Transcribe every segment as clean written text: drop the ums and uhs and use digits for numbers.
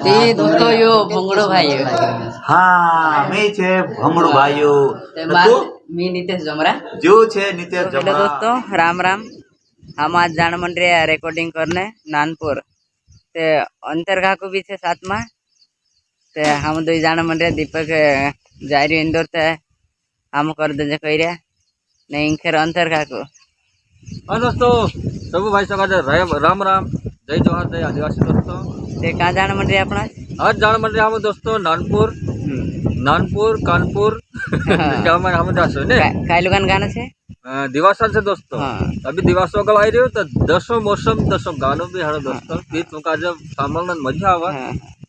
તે દોસ્તો યો ભંગડો ભાઈ હા મે છે ભમડું ભાઈઓ मी नितेश जमरा जो છે નિત્ય हेलो જમા दोस्तों राम राम। हम आज जान मन रहे हैं रिकॉर्डिंग करने नानपुर ते अंतर काकू भी थे साथ में ते हम दो जान मन रहे दीपक जारी इंदौर थे हम कर दे कही रहे नहीं खैर अंतर काकू। हाँ दोस्तों सब भाई सका राम राम जय जोहार जय आदिवासी दोस्तों। ते कहाँ जान मन रहे अपना आज जान मन रहे हम दोस्तों नानपुर नानपुर कानपुर हम जासो ने काय लोगन गाना छे दिवासा से दोस्तों। हाँ। अभी दिवासो का आई रही तो दसों मौसम दसों गानों भी हर दोस्तों गीत का जब सामने मजा आवा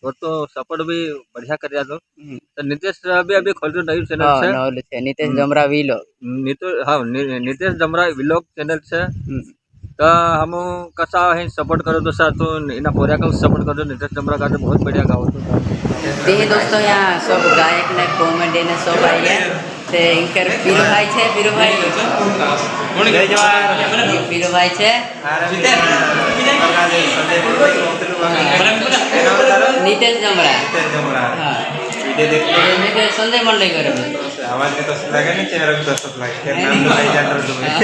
और तो सपोर्ट भी बढ़िया कर दो। तो नितेश अभी खोल रहे नई चैनल से नितेश जमरा वीलो नितेश जमरा विलोक चैनल से तो हम कसा है सपोर्ट करो तो साथ इना पोरिया का सपोर्ट करो। नितेश जमरा का बहुत बढ़िया गाओ ते दोस्तों यहाँ सब गायक ने कॉमेडी ने सब आई है ते इनकर पीरू भाई छे पीरू भाई જય જવાહર पीरू भाई छे नितेश जमरा हाँ नितेश संजय मंडल करे आवाज में तो लगे नहीं चेहरा भी तो लगे क्या नाम तो आई जान रहा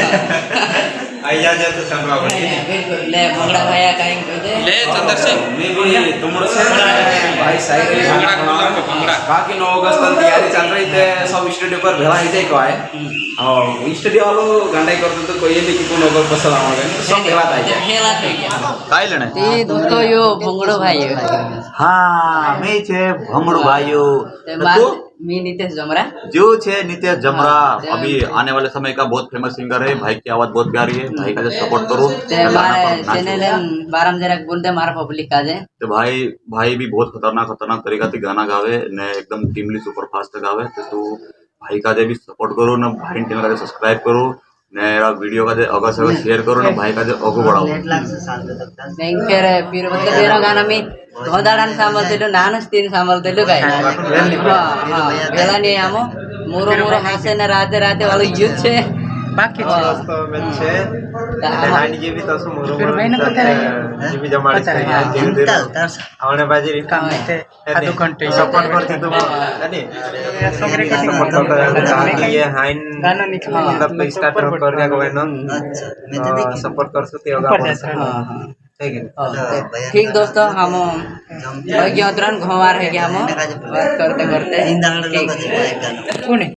आई जा तो संभव बिल्कुल ले भंगड़ा भाई काई दे ले चंदर से मैं भी तुम से भाई साइड बाकी 9 अगस्त तक तैयारी चल रही थे सब स्टूडियो पर भेला ही थे काय और स्टूडियो वालों गंडाई करते तो कोई नहीं कि को नगर पसंद आवे सब भेला था खेला થઈ ગયા કાઈ લેણે તે દોસ્તો યો ભંગડો ભાઈ હા મે છે ભમડું ભાઈઓ તે માર मी नितेश जमरा जो છે નિત્ય જમરા अभी आने वाले समय का बहुत फेमस सिंगर है। भाई की आवाज बहुत प्यारी है। भाई का सपोर्ट करो ते मारे चैनल बारम जरा बोल दे मार पब्लिक का जे तो भाई भी बहुत खतरनाक तरीका से गाना गावे ने एकदम टीमली सुपर फास्ट गावे तो तू भाई का भी सपोर्ट करो ना भाई टीम का सब्सक्राइब करो ने वीडियो का अगर से शेयर करो ना भाई का अगो बढ़ाओ नहीं फिर फिर मतलब तेरा गाना में धोदाड़न सांभळतेलो नानच तीन सांभळतेलो काय हां वेला नहीं आमो मोरो मोरो हासे ने राते राते वालो युद्ध छे बाकी छे दोस्तों में छे हानी के भी तो मोरो फिर मैंने पता है जी भी जमाड़ी से आवने बाजी कामते आधो घंटे सपोर्ट करते तो यानी सगरे का सपोर्ट करते ये हाइन गाना निकल मतलब स्टार्ट कर दिया कोई ना सपोर्ट कर सकते होगा हां ठीक दोस्तों हम घुमा रहे हम बात करते करते